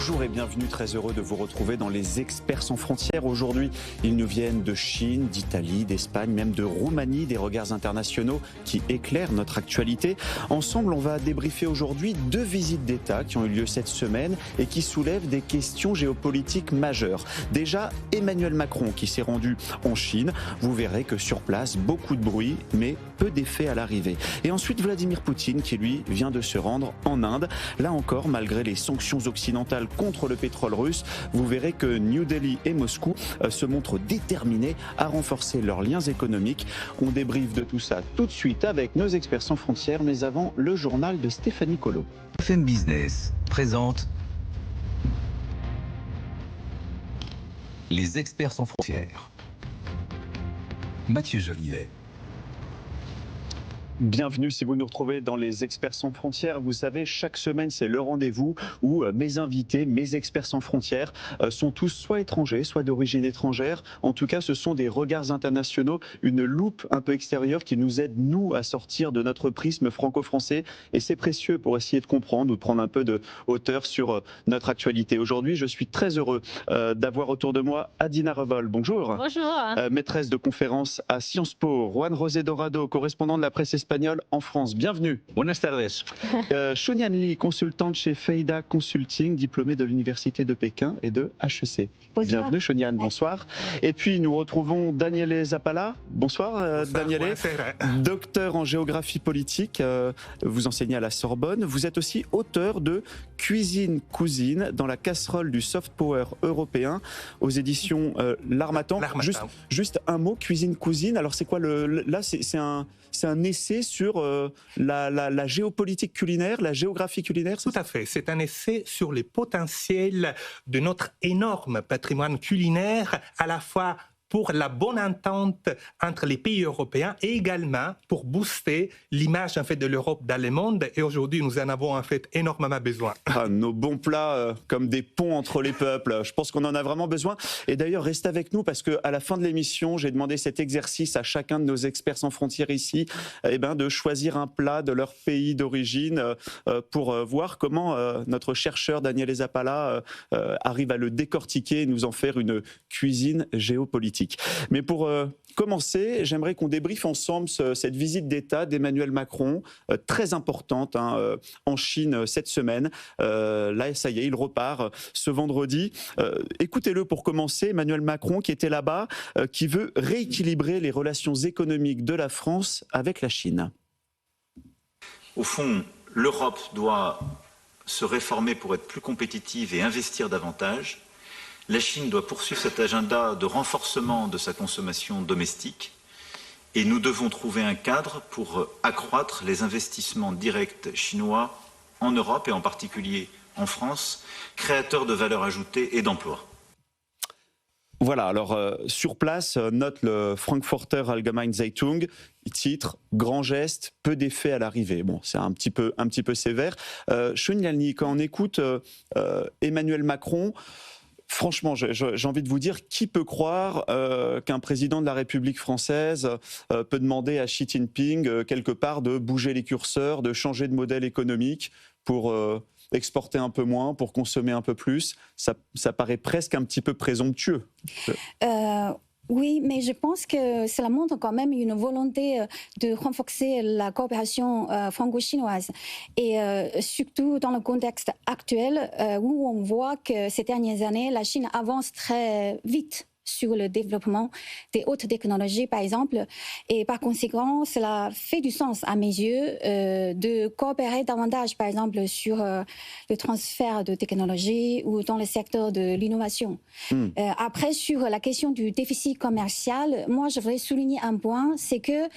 Bonjour et bienvenue, très heureux de vous retrouver dans les Experts sans frontières. Aujourd'hui, ils nous viennent de Chine, d'Italie, d'Espagne, même de Roumanie, des regards internationaux qui éclairent notre actualité. Ensemble, on va débriefer aujourd'hui 2 visites d'État qui ont eu lieu cette semaine et qui soulèvent des questions géopolitiques majeures. Déjà, Emmanuel Macron qui s'est rendu en Chine. Vous verrez que sur place, beaucoup de bruit, mais peu d'effet à l'arrivée. Et ensuite, Vladimir Poutine qui, lui, vient de se rendre en Inde. Là encore, malgré les sanctions occidentales contre le pétrole russe, vous verrez que New Delhi et Moscou se montrent déterminés à renforcer leurs liens économiques. On débriefe de tout ça tout de suite avec nos experts sans frontières, mais avant, le journal de Stéphanie Colo. FM Business présente les experts sans frontières. Mathieu Jolivet. Bienvenue si vous nous retrouvez dans les Experts sans frontières. Vous savez, chaque semaine, c'est le rendez-vous où mes invités, mes experts sans frontières, sont tous soit étrangers, soit d'origine étrangère. En tout cas, ce sont des regards internationaux, une loupe un peu extérieure qui nous aide, nous, à sortir de notre prisme franco-français. Et c'est précieux pour essayer de comprendre ou de prendre un peu de hauteur sur notre actualité. Aujourd'hui, je suis très heureux d'avoir autour de moi Adina Revol. Bonjour. Bonjour. Maîtresse de conférence à Sciences Po. Juan José Dorado, correspondant de la presse espagnole en France. Bienvenue. Buenas tardes. Shonian Li, consultante chez Feida Consulting, diplômée de l'Université de Pékin et de HEC. Bonsoir. Bienvenue Shonian, bonsoir. Et puis nous retrouvons Daniele Zappala. Bonsoir, Daniele. Docteur en géographie politique, vous enseignez à la Sorbonne. Vous êtes aussi auteur de Cuisine-Cousine dans la casserole du soft power européen aux éditions L'Harmattan. Juste un mot, Cuisine-Cousine. Alors c'est quoi là c'est un essai sur la géopolitique culinaire, la géographie culinaire. Tout à fait. C'est un essai sur les potentiels de notre énorme patrimoine culinaire, à la fois pour la bonne entente entre les pays européens et également pour booster l'image en fait de l'Europe dans le monde. Et aujourd'hui, nous en avons en fait énormément besoin. Nos bons plats comme des ponts entre les peuples, je pense qu'on en a vraiment besoin. Et d'ailleurs, restez avec nous parce qu'à la fin de l'émission, j'ai demandé cet exercice à chacun de nos experts sans frontières ici, de choisir un plat de leur pays d'origine pour voir comment notre chercheur Daniele Zappala arrive à le décortiquer et nous en faire une cuisine géopolitique. Mais pour commencer, j'aimerais qu'on débriefe ensemble cette visite d'État d'Emmanuel Macron, très importante en Chine cette semaine. Là, ça y est, il repart ce vendredi. Écoutez-le pour commencer, Emmanuel Macron qui était là-bas, qui veut rééquilibrer les relations économiques de la France avec la Chine. Au fond, l'Europe doit se réformer pour être plus compétitive et investir davantage. La Chine doit poursuivre cet agenda de renforcement de sa consommation domestique et nous devons trouver un cadre pour accroître les investissements directs chinois en Europe et en particulier en France, créateurs de valeur ajoutée et d'emplois. Voilà, alors sur place, note le Frankfurter Allgemeine Zeitung, il titre « Grand geste, peu d'effet à l'arrivée ». Bon, c'est un petit peu sévère. Shonian Li, quand on écoute Emmanuel Macron, franchement, j'ai envie de vous dire, qui peut croire qu'un président de la République française peut demander à Xi Jinping, quelque part, de bouger les curseurs, de changer de modèle économique pour exporter un peu moins, pour consommer un peu plus? Ça paraît presque un petit peu présomptueux. Oui, mais je pense que cela montre quand même une volonté de renforcer la coopération franco-chinoise. Et surtout dans le contexte actuel où on voit que ces dernières années, la Chine avance très vite sur le développement des hautes technologies, par exemple. Et par conséquent, cela fait du sens à mes yeux de coopérer davantage, par exemple, sur le transfert de technologies ou dans le secteur de l'innovation. Après, sur la question du déficit commercial, moi, je voudrais souligner un point, c'est que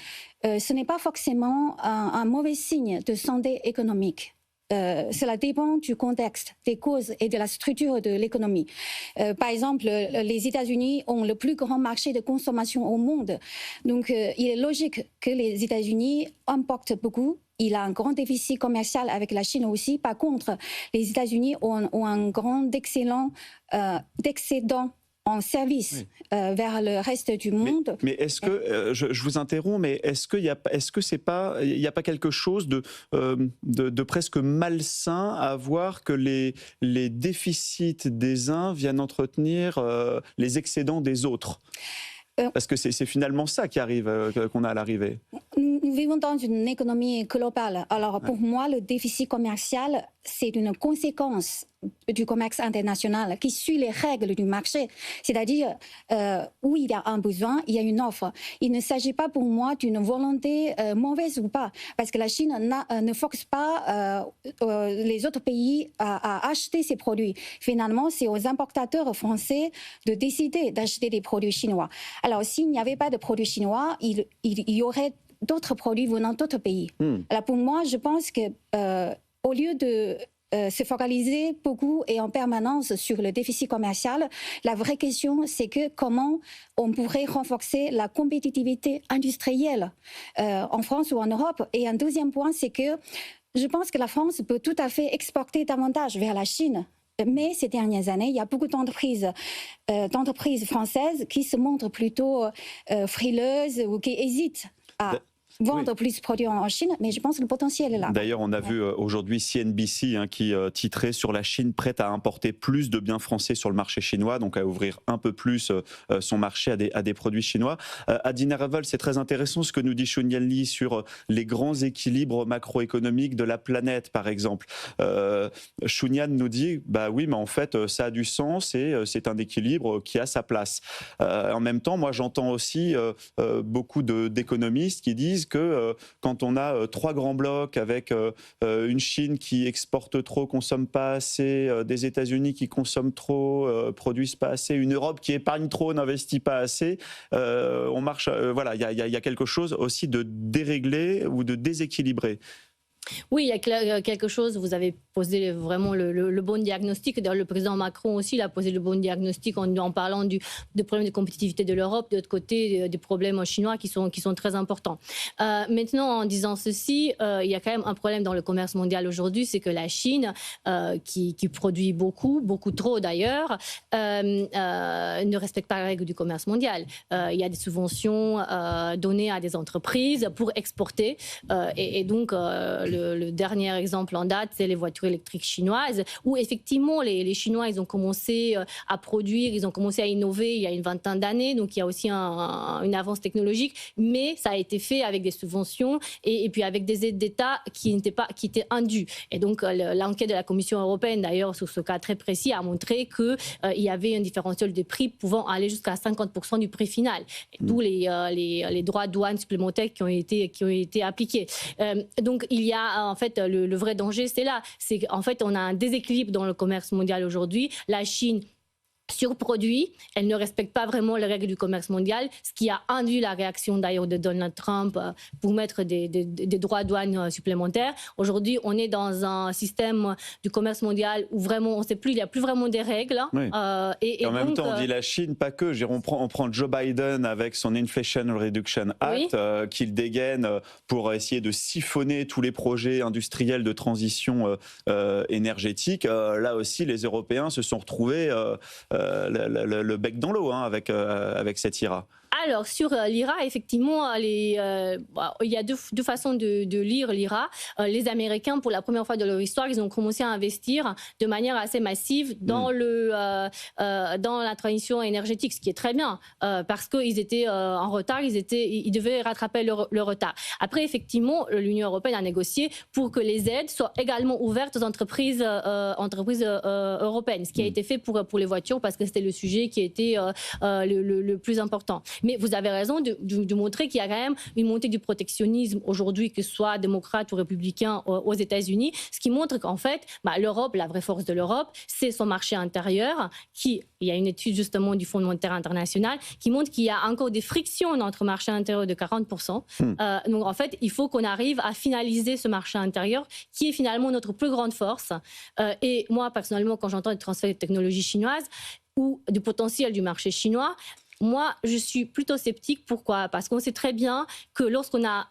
ce n'est pas forcément un mauvais signe de santé économique. Cela dépend du contexte, des causes et de la structure de l'économie. Par exemple, les États-Unis ont le plus grand marché de consommation au monde. Donc, il est logique que les États-Unis importent beaucoup. Il a un grand déficit commercial avec la Chine aussi. Par contre, les États-Unis ont un grand excédent en service vers le reste du monde. Mais est-ce que, je vous interromps, mais est-ce qu'il y a, il n'y a pas quelque chose de presque malsain à voir que les déficits des uns viennent entretenir les excédents des autres? Parce que c'est finalement ça qui arrive, qu'on a à l'arrivée. Nous vivons dans une économie globale. Alors pour moi, le déficit commercial, c'est une conséquence du commerce international qui suit les règles du marché. C'est-à-dire, où il y a un besoin, il y a une offre. Il ne s'agit pas pour moi d'une volonté mauvaise ou pas, parce que la Chine ne force pas les autres pays à acheter ces produits. Finalement, c'est aux importateurs français de décider d'acheter des produits chinois. Alors, s'il n'y avait pas de produits chinois, il y aurait d'autres produits venant d'autres pays. Alors, pour moi, je pense que au lieu de se focaliser beaucoup et en permanence sur le déficit commercial, la vraie question, c'est que comment on pourrait renforcer la compétitivité industrielle en France ou en Europe. Et un deuxième point, c'est que je pense que la France peut tout à fait exporter davantage vers la Chine. Mais ces dernières années, il y a beaucoup d'entreprises françaises qui se montrent plutôt frileuses ou qui hésitent à vendre plus de produits en Chine, mais je pense que le potentiel est là. D'ailleurs, on a vu aujourd'hui CNBC qui titrait sur la Chine prête à importer plus de biens français sur le marché chinois, donc à ouvrir un peu plus son marché à des produits chinois. Adina Raval, c'est très intéressant ce que nous dit Shunyan Lee sur les grands équilibres macroéconomiques de la planète, par exemple. Shunyan nous dit, bah oui, mais en fait, ça a du sens et c'est un équilibre qui a sa place. En même temps, moi, j'entends aussi beaucoup d'économistes qui disent que quand on a trois grands blocs avec une Chine qui exporte trop, consomme pas assez, des États-Unis qui consomment trop, produisent pas assez, une Europe qui épargne trop, n'investit pas assez, on marche. Voilà, il y a quelque chose aussi de déréglé ou de déséquilibré. Oui, il y a quelque chose, vous avez posé vraiment le bon diagnostic. D'ailleurs, le président Macron aussi il a posé le bon diagnostic en parlant du problème de compétitivité de l'Europe, de l'autre côté des problèmes chinois qui sont très importants. Maintenant, en disant ceci, il y a quand même un problème dans le commerce mondial aujourd'hui, c'est que la Chine, qui produit beaucoup trop d'ailleurs, ne respecte pas les règles du commerce mondial. Il y a des subventions données à des entreprises pour exporter et donc le dernier exemple en date, c'est les voitures électriques chinoises, où effectivement les Chinois, ils ont commencé à produire, ils ont commencé à innover il y a une vingtaine d'années, donc il y a aussi une avance technologique, mais ça a été fait avec des subventions et puis avec des aides d'État qui étaient indues. Et donc l'enquête de la Commission européenne, d'ailleurs, sur ce cas très précis, a montré qu'il y avait un différentiel de prix pouvant aller jusqu'à 50% du prix final, d'où les droits de douane supplémentaires qui ont été appliqués. Donc il y a en fait le vrai danger, c'est là, c'est qu'en fait on a un déséquilibre dans le commerce mondial aujourd'hui. La Chine surproduit, elle ne respecte pas vraiment les règles du commerce mondial, ce qui a induit la réaction d'ailleurs de Donald Trump pour mettre des droits de douane supplémentaires. Aujourd'hui, on est dans un système du commerce mondial où vraiment, on ne sait plus, il n'y a plus vraiment des règles. Oui. Et en donc, même temps, on dit la Chine, pas que. On prend Joe Biden avec son Inflation Reduction Act, oui, qu'il dégaine pour essayer de siphonner tous les projets industriels de transition énergétique. Là aussi, les Européens se sont retrouvés le bec dans l'eau avec cette IRA. Alors, sur l'IRA, effectivement, il y a deux façons de lire l'IRA. Les Américains, pour la première fois de leur histoire, ils ont commencé à investir de manière assez massive dans la transition énergétique, ce qui est très bien, parce qu'ils étaient en retard, ils devaient rattraper leur retard. Après, effectivement, l'Union européenne a négocié pour que les aides soient également ouvertes aux entreprises européennes, ce qui a été fait pour les voitures, parce que c'était le sujet qui était le plus important. Mais vous avez raison de montrer qu'il y a quand même une montée du protectionnisme aujourd'hui, que ce soit démocrate ou républicain aux États-Unis, ce qui montre qu'en fait, l'Europe, la vraie force de l'Europe, c'est son marché intérieur. Il y a une étude justement du Fonds monétaire international qui montre qu'il y a encore des frictions dans notre marché intérieur de 40%. Donc en fait, il faut qu'on arrive à finaliser ce marché intérieur qui est finalement notre plus grande force. Et moi, personnellement, quand j'entends les transferts de technologies chinoises ou du potentiel du marché chinois, moi, je suis plutôt sceptique. Pourquoi ? Parce qu'on sait très bien que lorsqu'on a,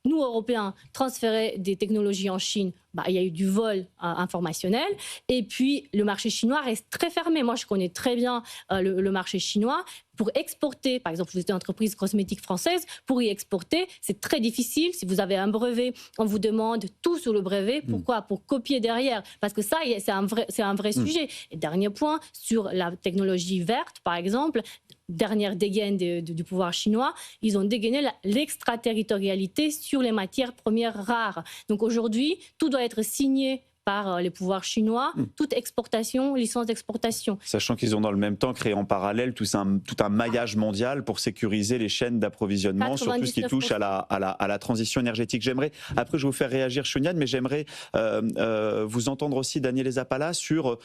nous, Européens, transféré des technologies en Chine il y a eu du vol informationnel. Et puis, le marché chinois reste très fermé. Moi, je connais très bien le marché chinois. Pour exporter, par exemple, vous êtes une entreprise cosmétique française, pour y exporter, c'est très difficile. Si vous avez un brevet, on vous demande tout sur le brevet. Pourquoi ? Pour copier derrière. Parce que ça, c'est un vrai sujet. Et dernier point, sur la technologie verte, par exemple, dernière dégaine du pouvoir chinois, ils ont dégainé l'extraterritorialité sur les matières premières rares. Donc aujourd'hui, tout doit être signé par les pouvoirs chinois, toute exportation, licence d'exportation. Sachant qu'ils ont dans le même temps créé en parallèle tout un maillage mondial pour sécuriser les chaînes d'approvisionnement sur tout ce qui touche à la transition énergétique. Après je vais vous faire réagir Choniane, mais j'aimerais vous entendre aussi Daniel Zappala sur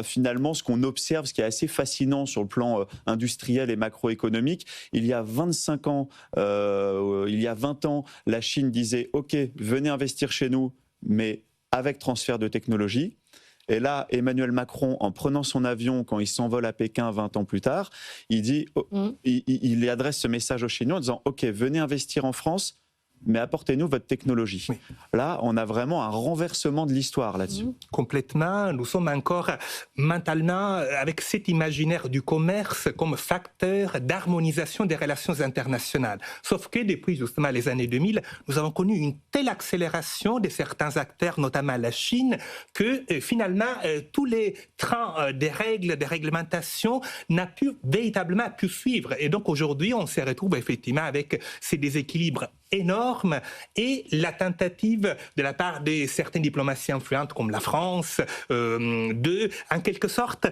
finalement ce qu'on observe, ce qui est assez fascinant sur le plan industriel et macroéconomique. Il y a 25 ans, il y a 20 ans, la Chine disait « Ok, venez investir chez nous, mais avec transfert de technologie ». Et là, Emmanuel Macron, en prenant son avion, quand il s'envole à Pékin 20 ans plus tard, il adresse ce message aux Chinois en disant « Ok, venez investir en France, mais apportez-nous votre technologie ». Oui. Là, on a vraiment un renversement de l'histoire là-dessus. Complètement. Nous sommes encore mentalement avec cet imaginaire du commerce comme facteur d'harmonisation des relations internationales. Sauf que depuis justement les années 2000, nous avons connu une telle accélération de certains acteurs, notamment la Chine, que finalement tous les trains des règles, des réglementations n'a pu véritablement pu suivre. Et donc aujourd'hui, on se retrouve effectivement avec ces déséquilibres énormes et la tentative de la part de certaines diplomaties influentes comme la France de, en quelque sorte,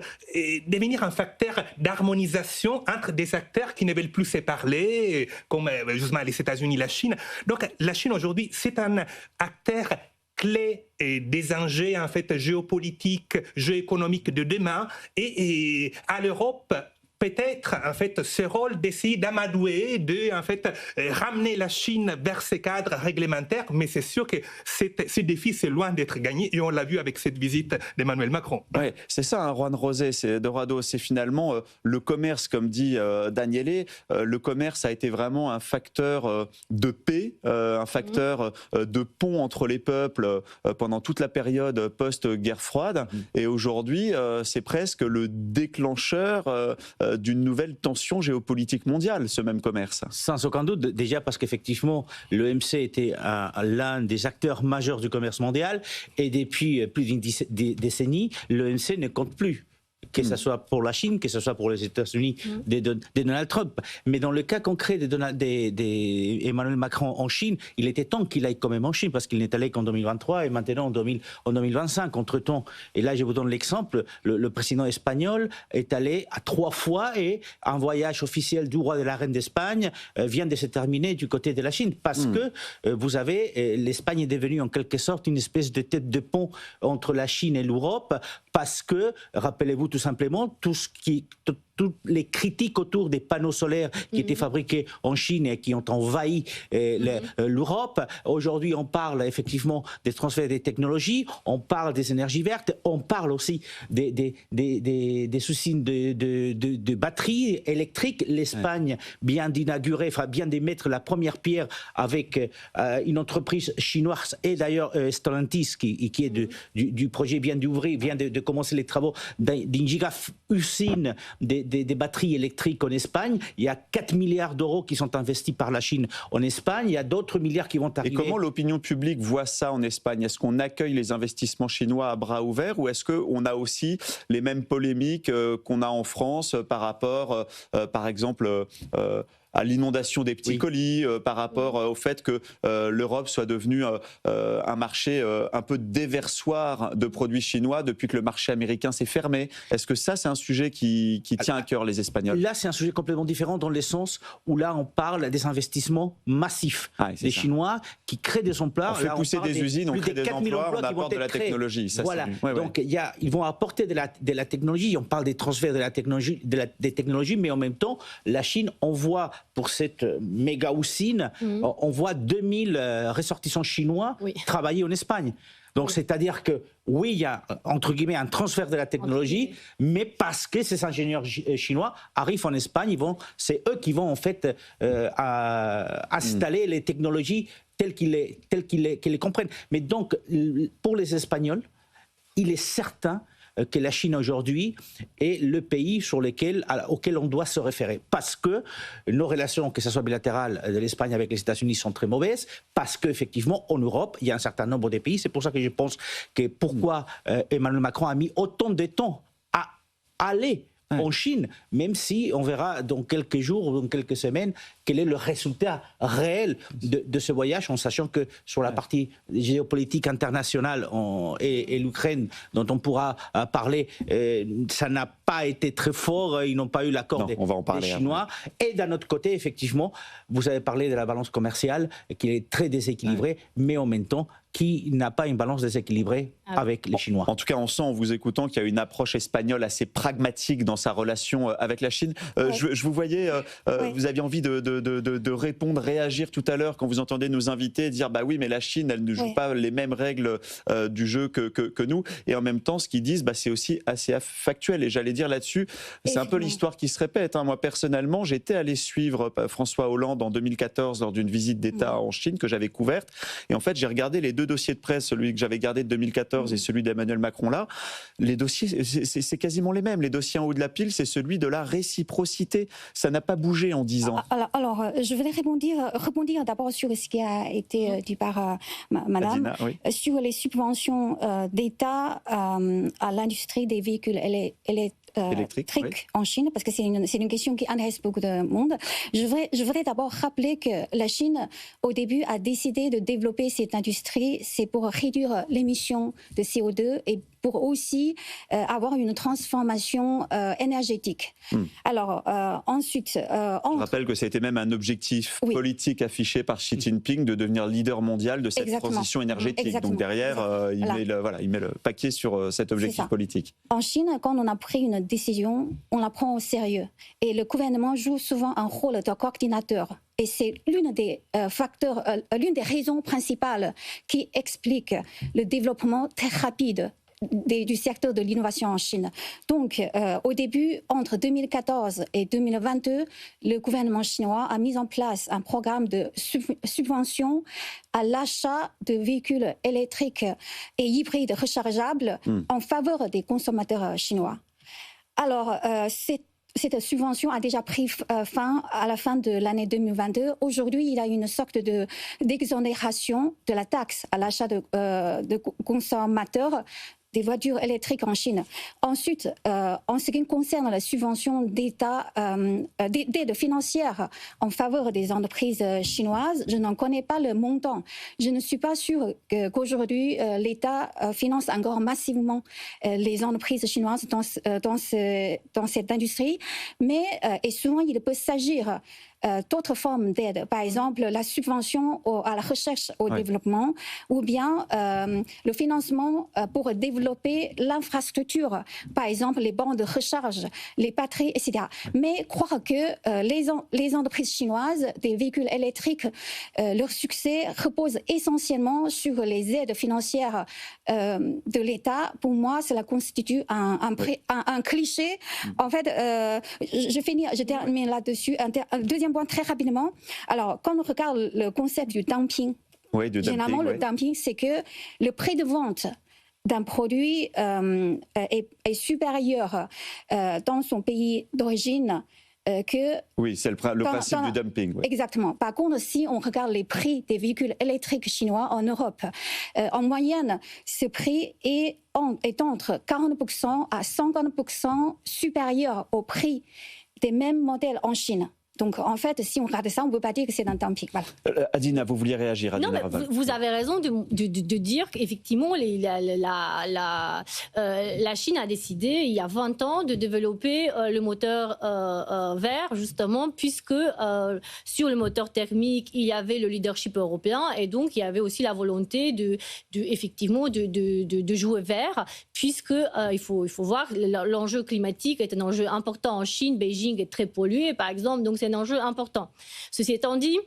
devenir un facteur d'harmonisation entre des acteurs qui ne veulent plus se parler, comme justement les États-Unis, la Chine. Donc la Chine aujourd'hui, c'est un acteur clé des enjeux en fait géopolitiques, géoéconomiques de demain et à l'Europe peut-être en fait ce rôle d'essayer d'amadouer, de en fait ramener la Chine vers ses cadres réglementaires, mais c'est sûr que ce défi c'est loin d'être gagné et on l'a vu avec cette visite d'Emmanuel Macron. Oui, c'est ça, hein, Juan Rosé, Dorado, c'est finalement le commerce, comme dit Daniele, le commerce a été vraiment un facteur de paix, un facteur de pont entre les peuples pendant toute la période post-guerre froide, et aujourd'hui c'est presque le déclencheur d'une nouvelle tension géopolitique mondiale, ce même commerce. Sans aucun doute, déjà parce qu'effectivement, l'OMC était l'un des acteurs majeurs du commerce mondial, et depuis plus d'une décennie, l'OMC ne compte plus. Que ce soit pour la Chine, que ce soit pour les États-Unis, de Donald Trump. Mais dans le cas concret d'Emmanuel Macron en Chine, il était temps qu'il aille quand même en Chine, parce qu'il n'est allé qu'en 2023 et maintenant en 2025. Entre-temps, et là je vous donne l'exemple, le président espagnol est allé à 3 fois et un voyage officiel du roi et de la reine d'Espagne vient de se terminer du côté de la Chine. Parce que vous avez, l'Espagne est devenue en quelque sorte une espèce de tête de pont entre la Chine et l'Europe, parce que, rappelez-vous tout simplement, toutes les critiques autour des panneaux solaires qui étaient fabriqués en Chine et qui ont envahi l'Europe. Aujourd'hui, on parle effectivement des transferts des technologies, on parle des énergies vertes, on parle aussi des soucis de batteries électriques. L'Espagne vient d'inaugurer, vient d'émettre la première pierre avec une entreprise chinoise et d'ailleurs Stellantis qui est du projet vient de commencer les travaux d'une giga-usine des batteries électriques en Espagne. Il y a 4 milliards d'euros qui sont investis par la Chine en Espagne. Il y a d'autres milliards qui vont arriver. Et comment l'opinion publique voit ça en Espagne? Est-ce qu'on accueille les investissements chinois à bras ouverts, ou est-ce qu'on a aussi les mêmes polémiques qu'on a en France par rapport, par exemple, à l'inondation des petits colis, par rapport au fait que l'Europe soit devenue un marché un peu déversoir de produits chinois depuis que le marché américain s'est fermé? Est-ce que ça, c'est un sujet qui tient à cœur les Espagnols? Là, c'est un sujet complètement différent dans le sens où là, on parle des investissements massifs des Chinois qui créent des emplois. On fait pousser des usines, on crée des emplois, on apporte de la technologie. Ça, voilà. Donc, ils vont apporter de la technologie. On parle des transferts de la technologie, des technologies, mais en même temps, la Chine envoie pour cette méga usine, on voit 2000 ressortissants chinois travailler en Espagne. Donc, c'est-à-dire que, oui, il y a, entre guillemets, un transfert de la technologie, mais parce que ces ingénieurs chinois arrivent en Espagne, c'est eux qui vont, en fait, installer les technologies qu'ils les comprennent. Mais donc, pour les Espagnols, il est certain que la Chine aujourd'hui est le pays auquel on doit se référer. Parce que nos relations, que ce soit bilatérales de l'Espagne avec les États-Unis, sont très mauvaises. Parce qu'effectivement, en Europe, il y a un certain nombre de pays. C'est pour ça que je pense que pourquoi Emmanuel Macron a mis autant de temps à aller en Chine, même si on verra dans quelques jours ou dans quelques semaines quel est le résultat réel de ce voyage, en sachant que sur la partie géopolitique internationale et l'Ukraine, dont on pourra parler, ça n'a pas été très fort, ils n'ont pas eu l'accord des Chinois. Et d'un autre côté, effectivement, vous avez parlé de la balance commerciale, qui est très déséquilibrée, mais en même temps, qui n'a pas une balance déséquilibrée avec les Chinois. En tout cas, on sent en vous écoutant qu'il y a une approche espagnole assez pragmatique dans sa relation avec la Chine. Je vous voyais, vous aviez envie de répondre, réagir tout à l'heure quand vous entendez nos invités dire bah oui, mais la Chine, elle ne joue pas les mêmes règles du jeu que nous. Et en même temps, ce qu'ils disent, c'est aussi assez factuel. Et j'allais dire là-dessus, c'est un peu l'histoire qui se répète. Moi, personnellement, j'étais allé suivre François Hollande en 2014 lors d'une visite d'État en Chine que j'avais couverte. Et en fait, j'ai regardé les deux dossiers de presse, celui que j'avais gardé de 2014 et celui d'Emmanuel Macron là. Les dossiers, c'est quasiment les mêmes. Les dossiers en haut de la pile, c'est celui de la réciprocité. Ça n'a pas bougé en 10 ans. Alors, je voulais rebondir d'abord sur ce qui a été dit par Madame, Adina, oui. sur les subventions d'État à l'industrie des véhicules électriques en Chine, parce que c'est une question qui intéresse beaucoup de monde. Je voudrais d'abord rappeler que la Chine, au début, a décidé de développer cette industrie, c'est pour réduire l'émission de CO2 et pour aussi avoir une transformation énergétique. Alors, ensuite... Je rappelle que c'était même un objectif politique affiché par Xi Jinping de devenir leader mondial de cette transition énergétique. Donc derrière, il met le paquet sur cet objectif politique. En Chine, quand on a pris une décision, on la prend au sérieux. Et le gouvernement joue souvent un rôle de coordinateur. Et c'est l'une des l'une des raisons principales qui explique le développement très rapide du secteur de l'innovation en Chine. Donc, au début, entre 2014 et 2022, le gouvernement chinois a mis en place un programme de subvention à l'achat de véhicules électriques et hybrides rechargeables en faveur des consommateurs chinois. Alors, cette subvention a déjà pris fin à la fin de l'année 2022. Aujourd'hui, il y a une sorte d'exonération de la taxe à l'achat de consommateurs des voitures électriques en Chine. Ensuite, en ce qui concerne la subvention d'État, d'aide financière en faveur des entreprises chinoises, je n'en connais pas le montant. Je ne suis pas sûre qu'aujourd'hui, l'État finance encore massivement les entreprises chinoises dans cette industrie, mais et souvent, il peut s'agir d'autres formes d'aide, par exemple la subvention à la recherche au développement ou bien le financement pour développer l'infrastructure, par exemple les bancs de recharge, les batteries, etc. Mais croire que les entreprises chinoises des véhicules électriques, leur succès repose essentiellement sur les aides financières de l'État, pour moi, cela constitue un cliché. En fait, je termine là-dessus. Un deuxième point très rapidement. Alors, quand on regarde le concept du dumping, généralement, le dumping, c'est que le prix de vente d'un produit est supérieur dans son pays d'origine que... Oui, c'est le principe du dumping. Exactement. Par contre, si on regarde les prix des véhicules électriques chinois en Europe, en moyenne, ce prix est entre 40% à 50% supérieur au prix des mêmes modèles en Chine. Donc, en fait, si on regarde ça, on ne peut pas dire que c'est un dumping. Voilà. Adina, vous vouliez réagir, Adina Non, mais vous avez raison de dire qu'effectivement, la Chine a décidé, il y a 20 ans, de développer le moteur vert, justement, puisque sur le moteur thermique, il y avait le leadership européen, et donc il y avait aussi la volonté effectivement, de jouer vert, puisque il faut voir, l'enjeu climatique est un enjeu important en Chine. Beijing est très pollué, par exemple, donc c'est un enjeu important. Ceci étant dit,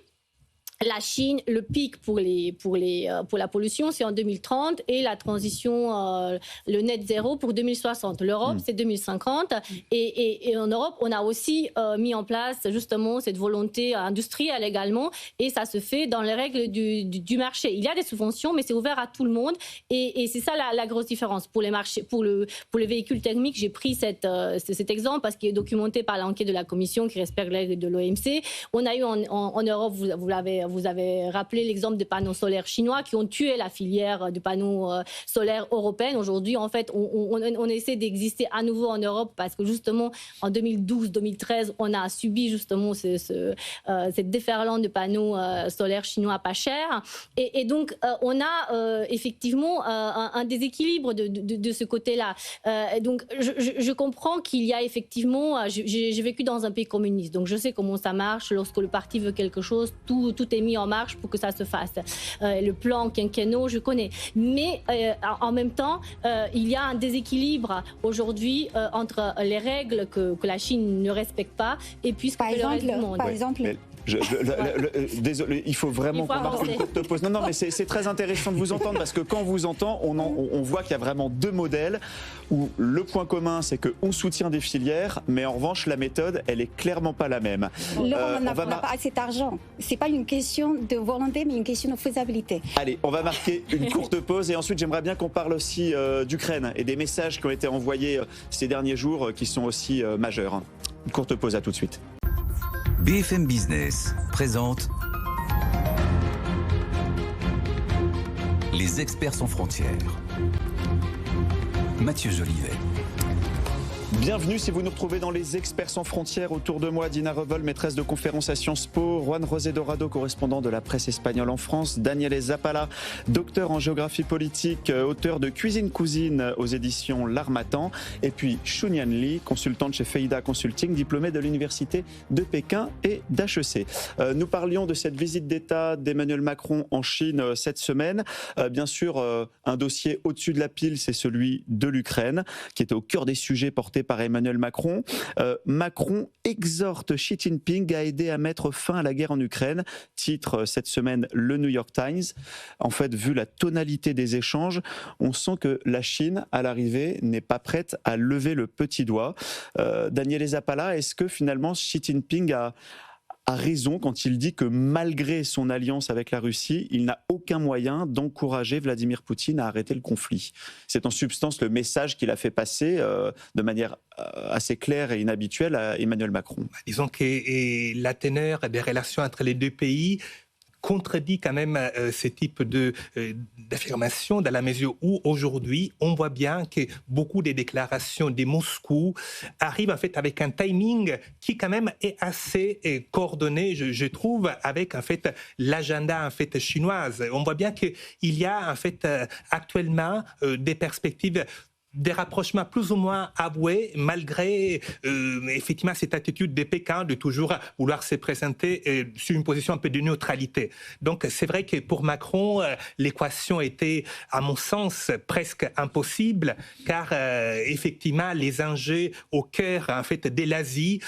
la Chine, le pic pour la pollution, c'est en 2030 et la transition, le net zéro pour 2060. L'Europe, c'est 2050. Et en Europe, on a aussi mis en place justement cette volonté industrielle également. Et ça se fait dans les règles du marché. Il y a des subventions, mais c'est ouvert à tout le monde. Et c'est ça la grosse différence. Pour les marchés, pour les véhicules thermiques, j'ai pris cet exemple parce qu'il est documenté par l'enquête de la Commission qui respecte les règles de l'OMC. On a eu en Europe, vous avez rappelé l'exemple des panneaux solaires chinois qui ont tué la filière de panneaux solaires européenne. Aujourd'hui, en fait, on essaie d'exister à nouveau en Europe parce que justement, en 2012-2013, on a subi justement cette déferlante de panneaux solaires chinois pas chers. Et donc, on a effectivement un déséquilibre de ce côté-là. Donc, je comprends qu'il y a effectivement... J'ai vécu dans un pays communiste, donc je sais comment ça marche. Lorsque le parti veut quelque chose, tout est mis en marche pour que ça se fasse. Le plan quinquennal, je connais. Mais en même temps, il y a un déséquilibre aujourd'hui entre les règles que la Chine ne respecte pas et puis ce que le reste du monde. Par exemple... Désolé, il faut vraiment qu'on marque une courte pause. Non, mais c'est très intéressant de vous entendre parce que quand on vous entend, on voit qu'il y a vraiment deux modèles où le point commun, c'est qu'on soutient des filières, mais en revanche, la méthode, elle est clairement pas la même. L'Europe n'a pas assez d'argent. C'est pas une question de volonté, mais une question de faisabilité. Allez, on va marquer une courte pause et ensuite, j'aimerais bien qu'on parle aussi d'Ukraine et des messages qui ont été envoyés ces derniers jours qui sont aussi majeurs. Une courte pause, à tout de suite. BFM Business présente Les experts sans frontières. Mathieu Jolivet. Bienvenue si vous nous retrouvez dans les Experts sans frontières. Autour de moi, Dina Revol, maîtresse de conférences à Sciences Po, Juan José Dorado, correspondant de la presse espagnole en France, Daniele Zappala, docteur en géographie politique, auteur de Cuisine aux éditions L'Harmattan, et puis Shunyan Li, consultante chez Feida Consulting, diplômée de l'université de Pékin et d'HEC. Nous parlions de cette visite d'État d'Emmanuel Macron en Chine cette semaine. Bien sûr, un dossier au-dessus de la pile, c'est celui de l'Ukraine, qui était au cœur des sujets portés par Emmanuel Macron. Macron exhorte Xi Jinping à aider à mettre fin à la guerre en Ukraine. Titre cette semaine le New York Times. En fait, vu la tonalité des échanges, on sent que la Chine, à l'arrivée, n'est pas prête à lever le petit doigt. Daniele Zappala, est-ce que finalement Xi Jinping a raison quand il dit que malgré son alliance avec la Russie, il n'a aucun moyen d'encourager Vladimir Poutine à arrêter le conflit? C'est en substance le message qu'il a fait passer de manière assez claire et inhabituelle à Emmanuel Macron. Disons que la teneur des relations entre les deux pays contredit quand même ce type d'affirmation dans la mesure où aujourd'hui on voit bien que beaucoup des déclarations de Moscou arrivent en fait avec un timing qui quand même est assez coordonné, je trouve, avec en fait l'agenda en fait chinoise. On voit bien qu'il y a en fait actuellement des perspectives des rapprochements plus ou moins avoués, malgré effectivement cette attitude de Pékin de toujours vouloir se présenter sur une position un peu de neutralité. Donc c'est vrai que pour Macron, l'équation était, à mon sens, presque impossible, car effectivement les enjeux au cœur en fait de l'Asie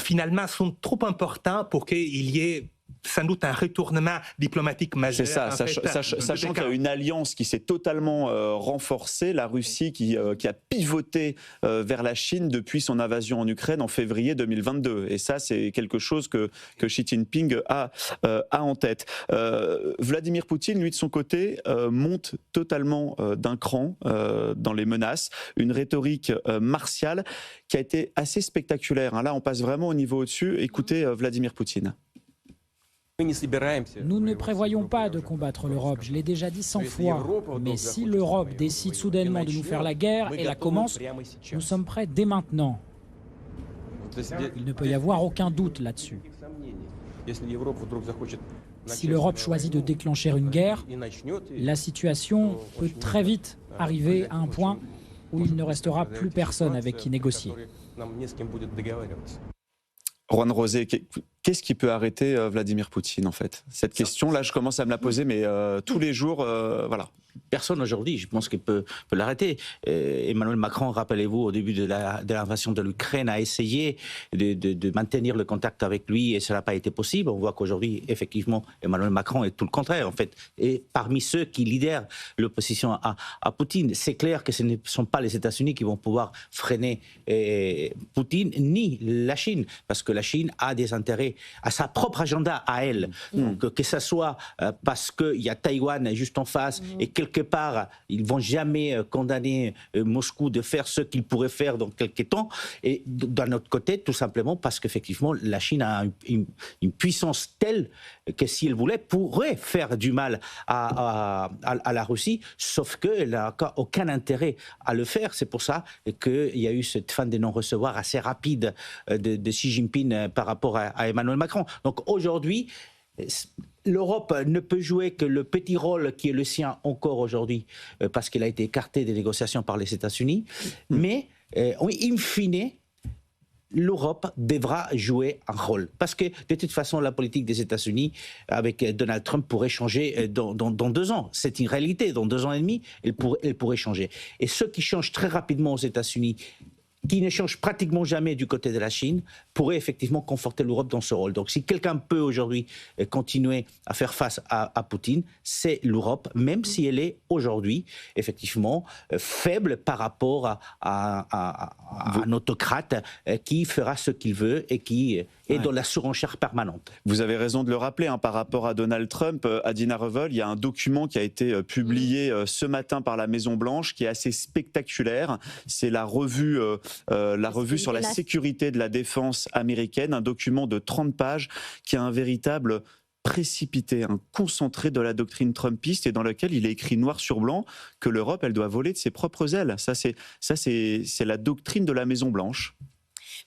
finalement sont trop importants pour qu'il y ait sans doute un retournement diplomatique majeur. C'est ça, sachant qu'il y a une alliance qui s'est totalement renforcée, la Russie qui a pivoté vers la Chine depuis son invasion en Ukraine en février 2022. Et ça, c'est quelque chose que Xi Jinping a en tête. Vladimir Poutine, lui, de son côté, monte totalement d'un cran dans les menaces. Une rhétorique martiale qui a été assez spectaculaire. Là, on passe vraiment au niveau au-dessus. Écoutez Vladimir Poutine. Nous ne prévoyons pas de combattre l'Europe, je l'ai déjà dit 100 fois. Mais si l'Europe décide soudainement de nous faire la guerre et la commence, nous sommes prêts dès maintenant. Il ne peut y avoir aucun doute là-dessus. Si l'Europe choisit de déclencher une guerre, la situation peut très vite arriver à un point où il ne restera plus personne avec qui négocier. Juan José, Qu'est-ce qui peut arrêter Vladimir Poutine, en fait? Cette question, là, je commence à me la poser, mais tous les jours, voilà. Personne aujourd'hui, je pense qu'il peut l'arrêter. Emmanuel Macron, rappelez-vous, au début de l'invasion de l'Ukraine, a essayé de maintenir le contact avec lui et cela n'a pas été possible. On voit qu'aujourd'hui, effectivement, Emmanuel Macron est tout le contraire, en fait. Et parmi ceux qui lidèrent l'opposition à Poutine, c'est clair que ce ne sont pas les États-Unis qui vont pouvoir freiner Poutine, ni la Chine, parce que la Chine a des intérêts, à sa propre agenda à elle. Donc, que ce soit parce qu'il y a Taïwan juste en face et quelque part, ils ne vont jamais condamner Moscou de faire ce qu'il pourrait faire dans quelques temps. Et d'un autre côté, tout simplement parce qu'effectivement, la Chine a une puissance telle que si elle voulait, pourrait faire du mal à la Russie, sauf qu'elle n'a aucun intérêt à le faire. C'est pour ça qu'il y a eu cette fin de non-recevoir assez rapide de Xi Jinping par rapport à Emmanuel Macron. Donc aujourd'hui, l'Europe ne peut jouer que le petit rôle qui est le sien encore aujourd'hui, parce qu'il a été écarté des négociations par les États-Unis. Mais, in fine, l'Europe devra jouer un rôle. Parce que, de toute façon, la politique des États-Unis avec Donald Trump pourrait changer dans 2 ans. C'est une réalité. Dans 2 ans et demi, elle pourrait changer. Et ce qui change très rapidement aux États-Unis, qui ne change pratiquement jamais du côté de la Chine, pourrait effectivement conforter l'Europe dans ce rôle. Donc si quelqu'un peut aujourd'hui continuer à faire face à Poutine, c'est l'Europe, même si elle est aujourd'hui effectivement faible par rapport à un autocrate qui fera ce qu'il veut et qui est dans la surenchère permanente. Vous avez raison de le rappeler, par rapport à Donald Trump, Adina Revol, il y a un document qui a été publié ce matin par la Maison-Blanche qui est assez spectaculaire. C'est la revue sur la sécurité de la défense américaine, un document de 30 pages qui a un véritable précipité, un concentré de la doctrine trumpiste et dans lequel il est écrit noir sur blanc que l'Europe, elle doit voler de ses propres ailes. Ça, c'est la doctrine de la Maison-Blanche.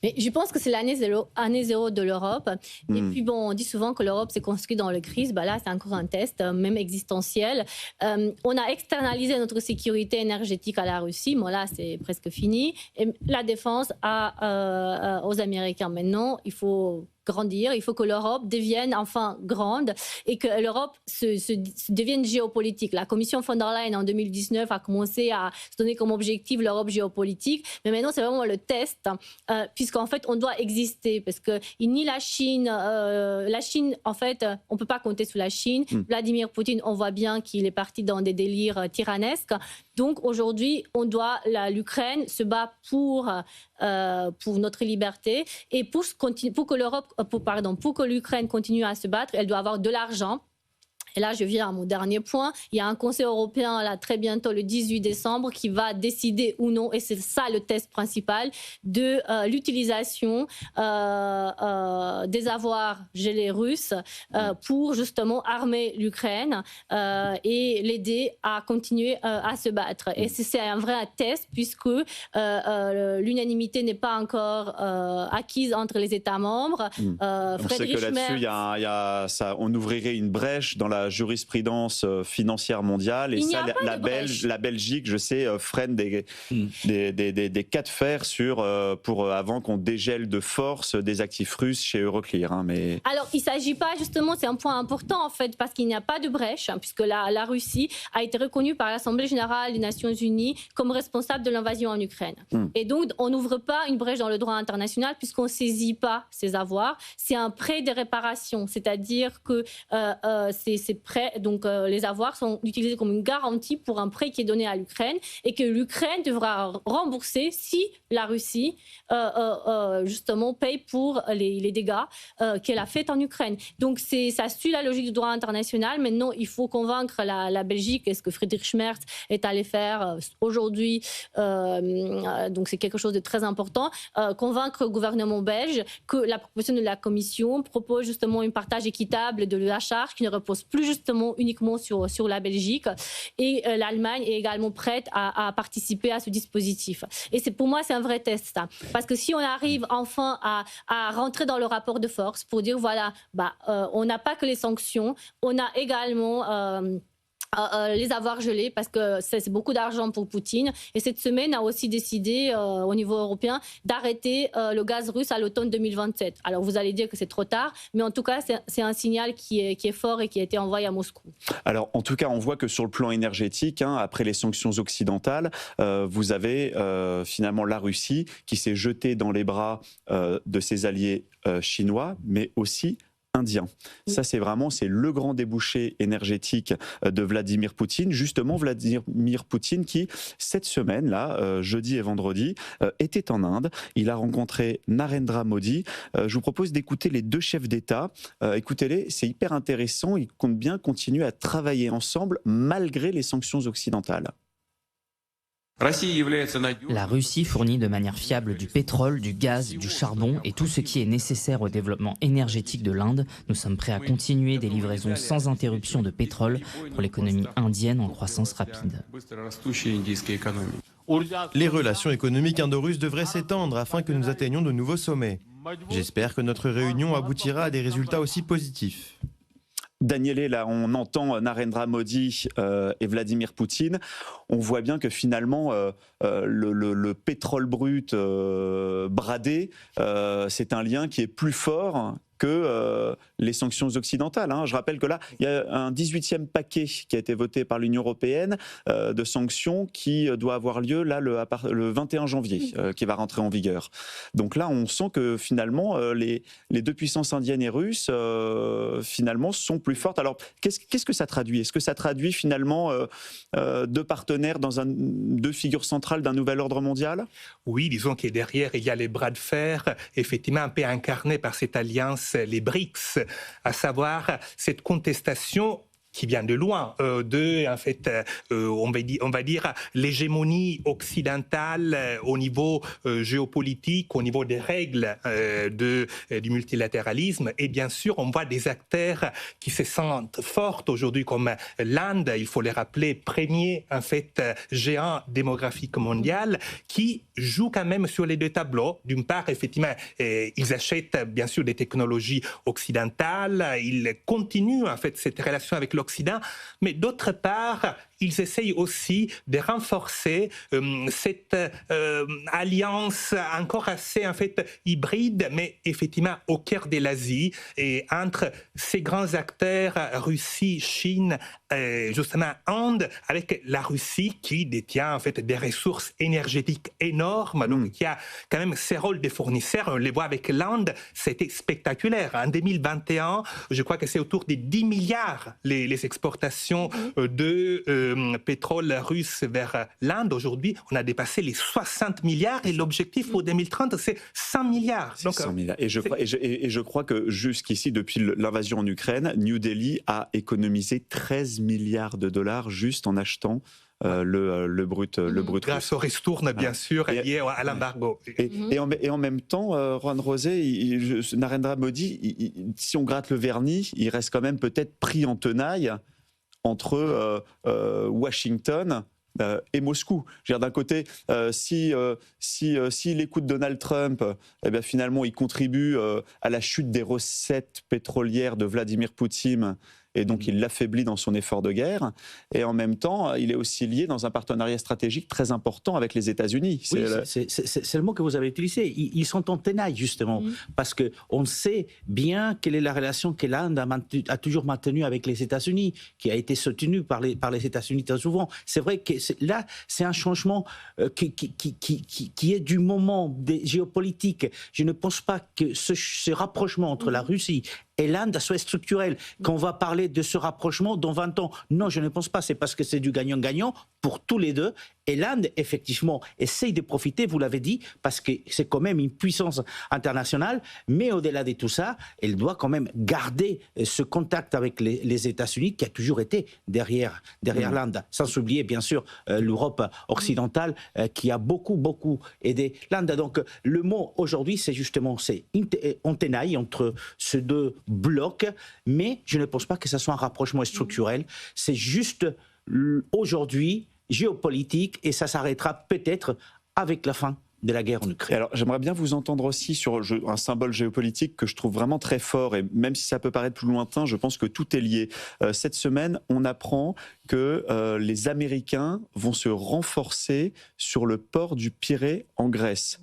Mais je pense que c'est l'année zéro de l'Europe. Et puis bon, on dit souvent que l'Europe s'est construite dans la crise. Bah là, c'est encore un test, même existentiel. On a externalisé notre sécurité énergétique à la Russie. Bon là, c'est presque fini. Et la défense aux Américains. Maintenant, il faut grandir, il faut que l'Europe devienne enfin grande et que l'Europe devienne géopolitique. La Commission von der Leyen en 2019 a commencé à se donner comme objectif l'Europe géopolitique, mais maintenant c'est vraiment le test, puisqu'en fait on doit exister, parce que ni la Chine, en fait, on ne peut pas compter sur la Chine. Vladimir Poutine, on voit bien qu'il est parti dans des délires tyrannesques. Donc aujourd'hui, l'Ukraine se bat pour notre liberté et pour que l'Ukraine continue à se battre, elle doit avoir de l'argent. Et là, je viens à mon dernier point. Il y a un Conseil européen là, très bientôt, le 18 décembre, qui va décider ou non, et c'est ça le test principal, de l'utilisation des avoirs gelés russes pour justement armer l'Ukraine et l'aider à continuer à se battre. Et c'est un vrai test puisque l'unanimité n'est pas encore acquise entre les États membres. On sait que là-dessus, on ouvrirait une brèche dans la jurisprudence financière mondiale et ça, la Belgique, je sais, freine des cas de fer avant qu'on dégèle de force des actifs russes chez Euroclear. Mais... Alors, il ne s'agit pas, justement, c'est un point important en fait, parce qu'il n'y a pas de brèche, puisque la Russie a été reconnue par l'Assemblée générale des Nations Unies comme responsable de l'invasion en Ukraine. Et donc, on n'ouvre pas une brèche dans le droit international puisqu'on ne saisit pas ces avoirs. C'est un prêt de réparation, c'est-à-dire que ces prêts, donc les avoirs sont utilisés comme une garantie pour un prêt qui est donné à l'Ukraine et que l'Ukraine devra rembourser si la Russie justement paye pour les dégâts qu'elle a fait en Ukraine. Donc ça suit la logique du droit international. Maintenant, il faut convaincre la Belgique, et ce que Friedrich Merz est allé faire aujourd'hui, donc c'est quelque chose de très important, convaincre le gouvernement belge que la proposition de la Commission propose justement un partage équitable de la charge qui ne repose plus justement uniquement sur la Belgique, et l'Allemagne est également prête à participer à ce dispositif. Et pour moi, c'est un vrai test, ça. Parce que si on arrive enfin à rentrer dans le rapport de force pour dire, voilà, on n'a pas que les sanctions, on a également les avoirs gelés parce que c'est beaucoup d'argent pour Poutine. Et cette semaine a aussi décidé au niveau européen d'arrêter le gaz russe à l'automne 2027. Alors vous allez dire que c'est trop tard, mais en tout cas c'est un signal qui est fort et qui a été envoyé à Moscou. Alors en tout cas on voit que sur le plan énergétique, après les sanctions occidentales, vous avez finalement la Russie qui s'est jetée dans les bras de ses alliés chinois, mais aussi indien. Ça, c'est le grand débouché énergétique de Vladimir Poutine. Justement, Vladimir Poutine qui, cette semaine-là, jeudi et vendredi, était en Inde. Il a rencontré Narendra Modi. Je vous propose d'écouter les deux chefs d'État. Écoutez-les, c'est hyper intéressant. Ils comptent bien continuer à travailler ensemble malgré les sanctions occidentales. La Russie fournit de manière fiable du pétrole, du gaz, du charbon et tout ce qui est nécessaire au développement énergétique de l'Inde. Nous sommes prêts à continuer des livraisons sans interruption de pétrole pour l'économie indienne en croissance rapide. Les relations économiques indo-russes devraient s'étendre afin que nous atteignions de nouveaux sommets. J'espère que notre réunion aboutira à des résultats aussi positifs. Daniele, là, on entend Narendra Modi et Vladimir Poutine. On voit bien que finalement, le pétrole brut bradé, c'est un lien qui est plus fort que les sanctions occidentales. Je rappelle que là, il y a un 18e paquet qui a été voté par l'Union européenne de sanctions qui doit avoir lieu là, le 21 janvier, qui va rentrer en vigueur. Donc là, on sent que finalement, les deux puissances indiennes et russes, finalement, sont plus fortes. Alors, qu'est-ce que ça traduit? Est-ce que ça traduit finalement deux partenaires deux figures centrales d'un nouvel ordre mondial? Oui, disons que derrière, il y a les bras de fer, effectivement un peu incarnés par cette alliance, les BRICS, à savoir cette contestation qui vient de loin, on va dire l'hégémonie occidentale au niveau géopolitique, au niveau des règles du multilatéralisme. Et bien sûr, on voit des acteurs qui se sentent fortes aujourd'hui, comme l'Inde, il faut les rappeler, premier géant démographique mondial, qui joue quand même sur les deux tableaux. D'une part, effectivement, ils achètent bien sûr des technologies occidentales, ils continuent cette relation avec l'Occident, mais d'autre part, ils essayent aussi de renforcer cette alliance encore assez hybride, mais effectivement au cœur de l'Asie, et entre ces grands acteurs, Russie, Chine, justement Inde, avec la Russie qui détient des ressources énergétiques énormes, donc qui a quand même ses rôles de fournisseur. On les voit avec l'Inde, c'était spectaculaire. En 2021, je crois que c'est autour de 10 milliards les exportations de pétrole russe vers l'Inde. Aujourd'hui, on a dépassé les 60 milliards et l'objectif pour 2030, c'est 100 milliards. Donc, 100 milliards. Et je crois que jusqu'ici, depuis l'invasion en Ukraine, New Delhi a économisé 13 milliards de dollars juste en achetant le brut grâce aux ristournes, bien sûr, liées à l'embargo. Et en même temps, Juan José, Narendra Modi, si on gratte le vernis, il reste quand même peut-être pris en tenaille entre Washington et Moscou. D'un côté, s'il écoute Donald Trump, finalement, il contribue à la chute des recettes pétrolières de Vladimir Poutine, et donc il l'affaiblit dans son effort de guerre. Et en même temps, il est aussi lié dans un partenariat stratégique très important avec les États-Unis. Oui, c'est le mot que vous avez utilisé. Ils sont en tenaille, justement, parce qu'on sait bien quelle est la relation que l'Inde a toujours maintenue avec les États-Unis, qui a été soutenue par les États-Unis très souvent. C'est vrai que là, c'est un changement qui est du moment géopolitique. Je ne pense pas que ce rapprochement entre la Russie et l'Inde soit structurel. Quand on va parler de ce rapprochement dans 20 ans, non, je ne pense pas. C'est parce que c'est du gagnant-gagnant pour tous les deux. Et l'Inde, effectivement, essaye de profiter, vous l'avez dit, parce que c'est quand même une puissance internationale. Mais au-delà de tout ça, elle doit quand même garder ce contact avec les États-Unis qui a toujours été derrière l'Inde. Sans oublier, bien sûr, l'Europe occidentale qui a beaucoup aidé l'Inde. Donc, le mot aujourd'hui, c'est justement en tenaille entre ces deux blocs. Mais je ne pense pas que ce soit un rapprochement structurel. C'est juste aujourd'hui géopolitique, et ça s'arrêtera peut-être avec la fin de la guerre en Ukraine. Alors, j'aimerais bien vous entendre aussi sur un symbole géopolitique que je trouve vraiment très fort, et même si ça peut paraître plus lointain, je pense que tout est lié. Cette semaine, on apprend que les Américains vont se renforcer sur le port du Pirée en Grèce.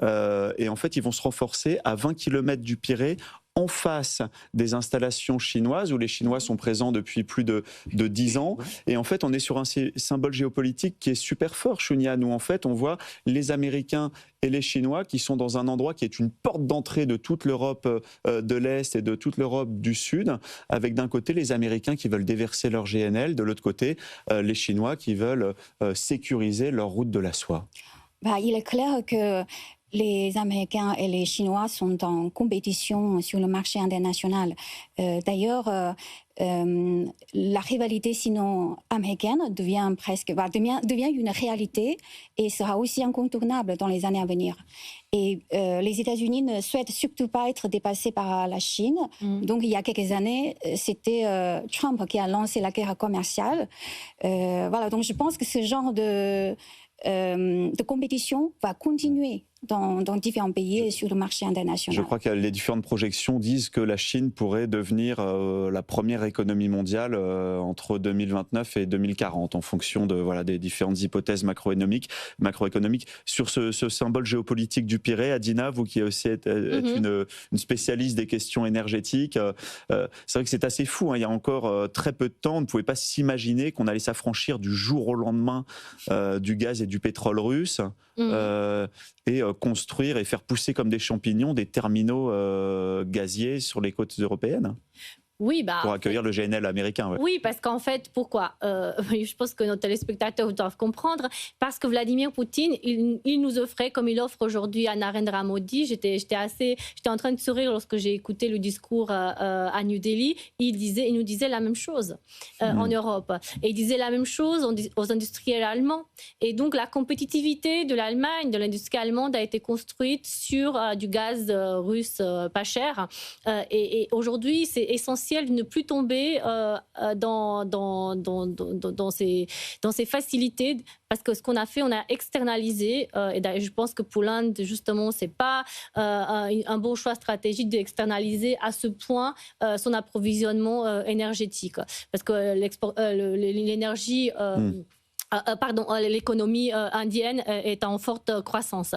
Et en fait, ils vont se renforcer à 20 km du Pirée, en face des installations chinoises, où les Chinois sont présents depuis plus de 10 ans. Et en fait, on est sur un symbole géopolitique qui est super fort, Chounia. Nous, en fait, on voit les Américains et les Chinois qui sont dans un endroit qui est une porte d'entrée de toute l'Europe de l'Est et de toute l'Europe du Sud, avec d'un côté les Américains qui veulent déverser leur GNL, de l'autre côté les Chinois qui veulent sécuriser leur route de la soie. Il est clair que les Américains et les Chinois sont en compétition sur le marché international. D'ailleurs, la rivalité sino-américaine devient une réalité et sera aussi incontournable dans les années à venir. Et les États-Unis ne souhaitent surtout pas être dépassés par la Chine. Donc, il y a quelques années, c'était Trump qui a lancé la guerre commerciale. Voilà, donc je pense que ce genre de compétition va continuer dans différents pays et sur le marché international. Je crois que les différentes projections disent que la Chine pourrait devenir la première économie mondiale entre 2029 et 2040, en fonction des différentes hypothèses macroéconomiques. Sur ce symbole géopolitique du Pirée, Adina, vous qui aussi êtes une spécialiste des questions énergétiques, c'est vrai que c'est assez fou, hein. Il y a encore très peu de temps, on ne pouvait pas s'imaginer qu'on allait s'affranchir du jour au lendemain du gaz et du pétrole russe. Et construire et faire pousser comme des champignons des terminaux gaziers sur les côtes européennes. Oui, pour accueillir le GNL américain. Ouais. Oui, parce qu'en fait, pourquoi je pense que nos téléspectateurs doivent comprendre. Parce que Vladimir Poutine, il nous offrait, comme il offre aujourd'hui à Narendra Modi. J'étais en train de sourire lorsque j'ai écouté le discours à New Delhi. Il nous disait la même chose en Europe. Et il disait la même chose aux industriels allemands. Et donc, la compétitivité de l'Allemagne, de l'industrie allemande, a été construite sur du gaz russe pas cher. Et aujourd'hui, c'est essentiel de ne plus tomber dans ces facilités, parce que ce qu'on a fait, on a externalisé, et je pense que pour l'Inde, justement, c'est pas un bon choix stratégique d'externaliser à ce point son approvisionnement énergétique, parce que l'énergie... l'économie indienne est en forte croissance.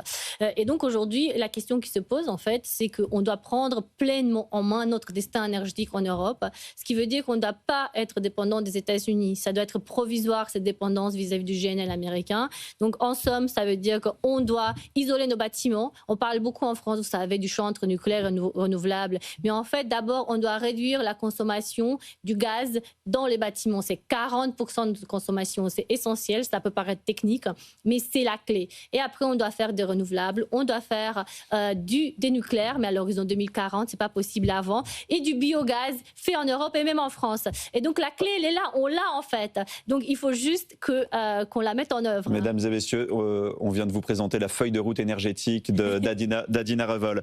Et donc aujourd'hui, la question qui se pose en fait, c'est qu'on doit prendre pleinement en main notre destin énergétique en Europe, ce qui veut dire qu'on ne doit pas être dépendant des États-Unis. Ça doit être provisoire, cette dépendance vis-à-vis du GNL américain. Donc en somme, ça veut dire qu'on doit isoler nos bâtiments. On parle beaucoup en France, vous savez, du chantre nucléaire renouvelable. Mais en fait, d'abord, on doit réduire la consommation du gaz dans les bâtiments. C'est 40% de consommation, c'est essentiel. Ça peut paraître technique, mais c'est la clé. Et après, on doit faire des renouvelables, on doit faire des nucléaires, mais à l'horizon 2040, c'est pas possible avant, et du biogaz fait en Europe et même en France. Et donc la clé, elle est là, on l'a en fait. Donc il faut juste qu'on la mette en œuvre. Mesdames et messieurs, on vient de vous présenter la feuille de route énergétique d'Adina Revol.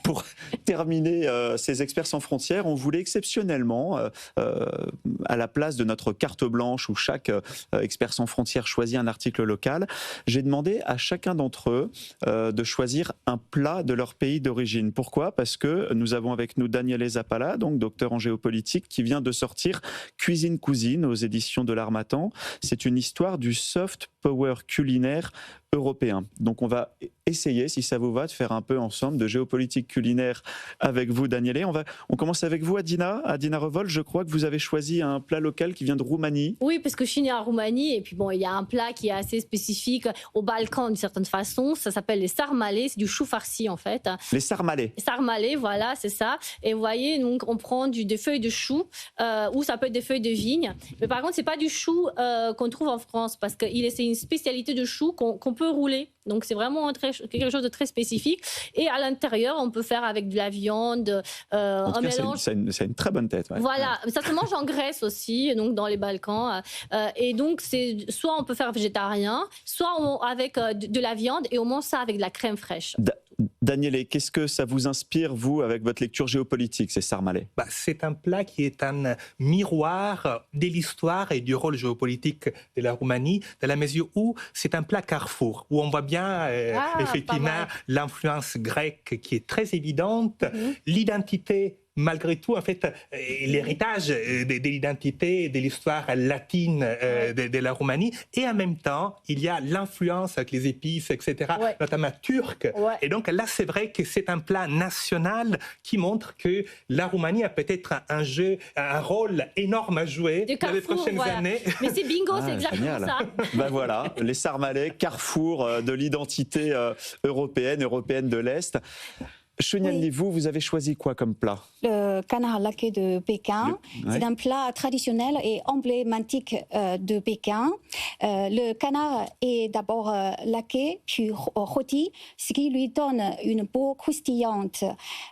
Pour terminer ces experts sans frontières, on voulait exceptionnellement, à la place de notre carte blanche où chaque expert sans frontières choisit un article local, j'ai demandé à chacun d'entre eux de choisir un plat de leur pays d'origine. Pourquoi ? Parce que nous avons avec nous Daniele Zappala, donc docteur en géopolitique, qui vient de sortir Cuisine Cousine aux éditions de l'Harmattan. C'est une histoire du soft power culinaire européen. Donc on va essayer, si ça vous va, de faire un peu ensemble de géopolitique culinaire avec vous, Daniele. On commence avec vous, Adina Revol. Je crois que vous avez choisi un plat local qui vient de Roumanie. Oui, parce que je suis née en Roumanie, et puis bon, il y a un plat qui est assez spécifique aux Balkans d'une certaine façon. Ça s'appelle les sarmalés, c'est du chou farci en fait. Les sarmalés. Sarmalés, voilà, c'est ça. Et vous voyez, donc on prend des feuilles de chou, ou ça peut être des feuilles de vigne. Mais par contre, c'est pas du chou qu'on trouve en France, parce que c'est une spécialité de chou qu'on peut rouler. Donc c'est vraiment quelque chose de très spécifique. Et à l'intérieur, on peut faire avec de la viande, un mélange. C'est une très bonne tête. Ouais. Voilà, ça se mange en Grèce aussi, donc dans les Balkans. Et donc soit on peut faire végétarien, soit avec de la viande, et on mange ça avec de la crème fraîche. Daniele, qu'est-ce que ça vous inspire, vous, avec votre lecture géopolitique, ces sarmalais? C'est un plat qui est un miroir de l'histoire et du rôle géopolitique de la Roumanie, dans la mesure où c'est un plat carrefour, où on voit bien effectivement l'influence grecque qui est très évidente, l'identité malgré tout, en fait, l'héritage de l'identité et de l'histoire latine de la Roumanie. Et en même temps, il y a l'influence avec les épices, etc., notamment turque. Et donc là, c'est vrai que c'est un plat national qui montre que la Roumanie a peut-être un rôle énorme à jouer dans les prochaines années. Mais c'est bingo, c'est exactement ça. Voilà, les sarmalais, carrefour de l'identité européenne de l'Est. Chenian, vous avez choisi quoi comme plat? Le canard laqué de Pékin. C'est un plat traditionnel et emblématique de Pékin. Le canard est d'abord laqué, puis rôti, ce qui lui donne une peau croustillante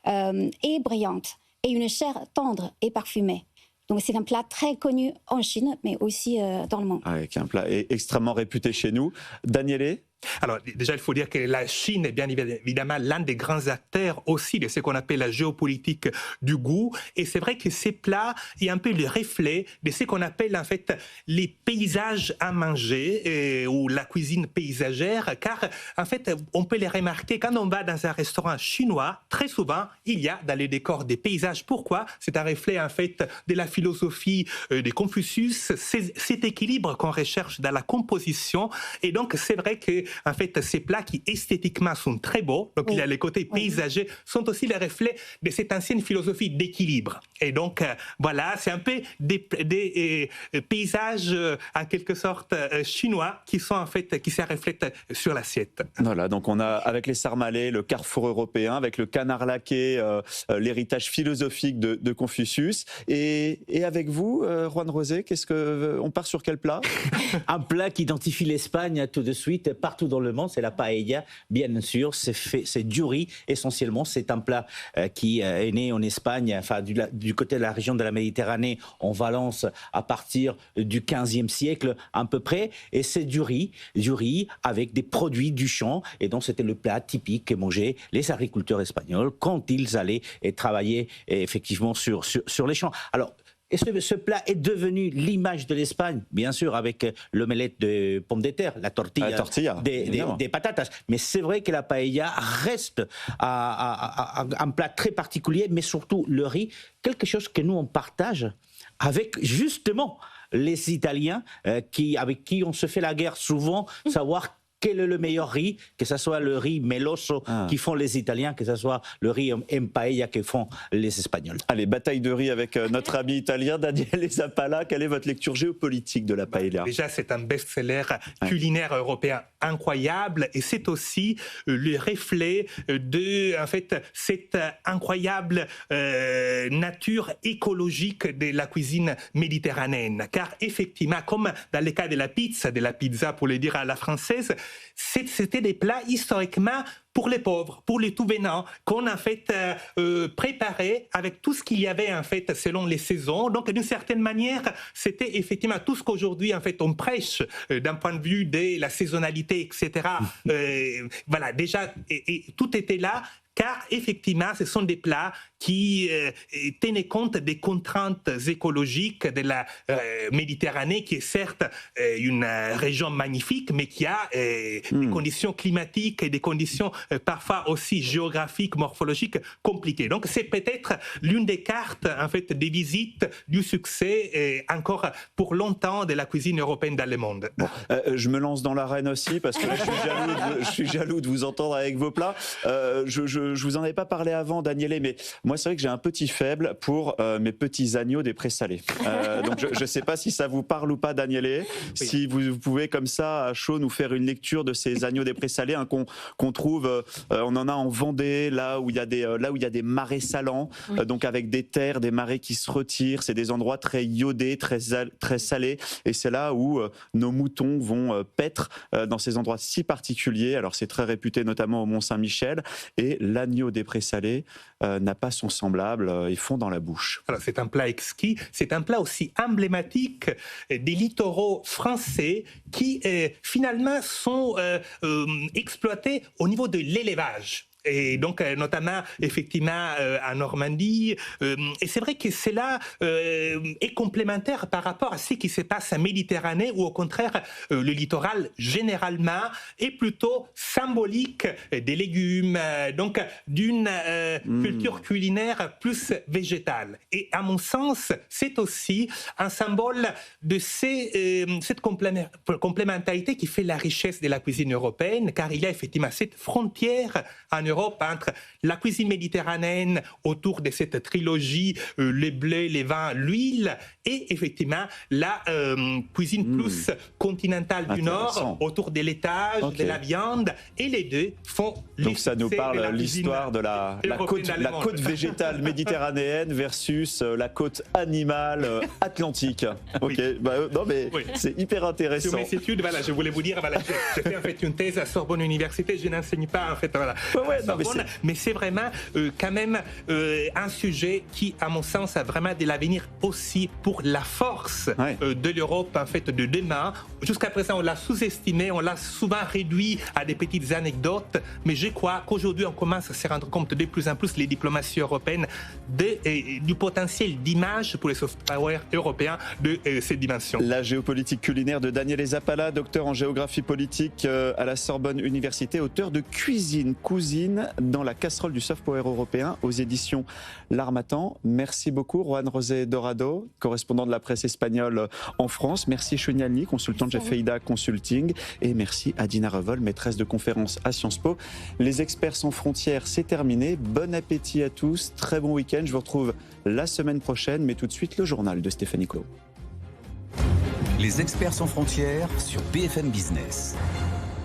et brillante, et une chair tendre et parfumée. Donc c'est un plat très connu en Chine, mais aussi dans le monde. Avec un plat extrêmement réputé chez nous. Daniele? Alors déjà, il faut dire que la Chine est bien évidemment l'un des grands acteurs aussi de ce qu'on appelle la géopolitique du goût. Et c'est vrai que ces plats est un peu le reflet de ce qu'on appelle en fait les paysages à manger ou la cuisine paysagère. Car en fait, on peut les remarquer quand on va dans un restaurant chinois. Très souvent, il y a dans les décors des paysages. Pourquoi? C'est un reflet en fait de la philosophie de Confucius. Cet équilibre qu'on recherche dans la composition. Et donc, c'est vrai que en fait, ces plats qui esthétiquement sont très beaux, donc il y a les côtés paysagers, sont aussi les reflets de cette ancienne philosophie d'équilibre. Et donc, voilà, c'est un peu des paysages, en quelque sorte, chinois qui sont en fait, qui se reflètent sur l'assiette. Voilà, donc on a, avec les sarmalais, le carrefour européen, avec le canard laqué, l'héritage philosophique de Confucius. Et avec vous, Juan Rosé, on part sur quel plat? Un plat qui identifie l'Espagne tout de suite, partout dans le monde, c'est la paella, bien sûr. C'est du riz, essentiellement. C'est un plat qui est né en Espagne, enfin du côté de la région de la Méditerranée, en Valence, à partir du 15e siècle à peu près. Et c'est du riz avec des produits du champ. Et donc, c'était le plat typique que mangeaient les agriculteurs espagnols quand ils allaient travailler effectivement sur les champs. Alors, et ce plat est devenu l'image de l'Espagne, bien sûr, avec l'omelette de pommes de terre, la tortilla des patatas. Mais c'est vrai que la paella reste un plat très particulier, mais surtout le riz, quelque chose que nous, on partage avec justement les Italiens, avec qui on se fait la guerre souvent, savoir quel est le meilleur riz, que ce soit le riz meloso qui font les Italiens, que ce soit le riz en paella que font les Espagnols. Allez, bataille de riz avec notre ami italien, Daniele Zappala. Quelle est votre lecture géopolitique de la paella? Déjà, c'est un best-seller culinaire européen incroyable et c'est aussi le reflet de, en fait, cette incroyable nature écologique de la cuisine méditerranéenne. Car effectivement, comme dans le cas de la pizza pour le dire à la française, c'était des plats historiquement pour les pauvres, pour les tout venants, qu'on a fait préparer avec tout ce qu'il y avait en fait selon les saisons. Donc d'une certaine manière, c'était effectivement tout ce qu'aujourd'hui en fait on prêche d'un point de vue de la saisonnalité, etc. Voilà, déjà et tout était là. Car effectivement, ce sont des plats qui tenaient compte des contraintes écologiques de la Méditerranée, qui est certes une région magnifique, mais qui a des conditions climatiques et des conditions parfois aussi géographiques, morphologiques compliquées. Donc c'est peut-être l'une des cartes en fait des visites du succès encore pour longtemps de la cuisine européenne dans le monde. Bon, je me lance dans l'arène aussi parce que là, je suis jaloux de vous entendre avec vos plats. Je vous en avais pas parlé avant, Daniele, mais moi c'est vrai que j'ai un petit faible pour mes petits agneaux des présalés. Donc je ne sais pas si ça vous parle ou pas, Daniele. Oui. Si vous pouvez comme ça à chaud nous faire une lecture de ces agneaux des présalés qu'on trouve, on en a en Vendée, là où il y a des marais salants, donc avec des terres, des marais qui se retirent. C'est des endroits très iodés, très salés, et c'est là où nos moutons vont paître dans ces endroits si particuliers. Alors c'est très réputé notamment au Mont-Saint-Michel, et l'agneau des présalés n'a pas son semblable, ils font dans la bouche. Alors c'est un plat exquis, c'est un plat aussi emblématique des littoraux français qui finalement sont exploités au niveau de l'élevage. et donc notamment effectivement en Normandie. Et c'est vrai que cela est complémentaire par rapport à ce qui se passe en Méditerranée, où au contraire le littoral généralement est plutôt symbolique des légumes, donc d'une culture culinaire plus végétale. Et à mon sens, c'est aussi un symbole de cette complémentarité qui fait la richesse de la cuisine européenne, car il y a effectivement cette frontière en Europe entre la cuisine méditerranéenne autour de cette trilogie, les blés, les vins, l'huile, et effectivement la cuisine plus continentale du Nord autour des laitages, de la viande, et les deux font donc ça nous parle l'histoire de la côte végétale méditerranéenne versus la côte animale atlantique. Ok, non mais c'est hyper intéressant. Sur mes études, voilà, je voulais vous dire, voilà, j'ai fait en fait une thèse à Sorbonne Université, je n'enseigne pas en fait, voilà, Sorbonne, mais c'est vraiment quand même un sujet qui, à mon sens, a vraiment de l'avenir aussi pour la force de l'Europe en fait de demain. Jusqu'à présent, on l'a sous-estimé, on l'a souvent réduit à des petites anecdotes, mais je crois qu'aujourd'hui, on commence à se rendre compte de plus en plus, les diplomaties européennes, du potentiel d'image pour les soft power européens de ces dimensions. La géopolitique culinaire de Daniele Zappala, docteur en géographie politique à la Sorbonne Université, auteur de Cousine dans la casserole du soft power européen aux éditions L'Harmattan. Merci beaucoup Juan José Dorado, correspondant de la presse espagnole en France. Merci Chonialny, consultant de Feida Consulting. Et merci Adina Revol, maîtresse de conférence à Sciences Po. Les experts sans frontières, c'est terminé. Bon appétit à tous, très bon week-end. Je vous retrouve la semaine prochaine, mais tout de suite le journal de Stéphanie Clot. Les experts sans frontières sur BFM Business.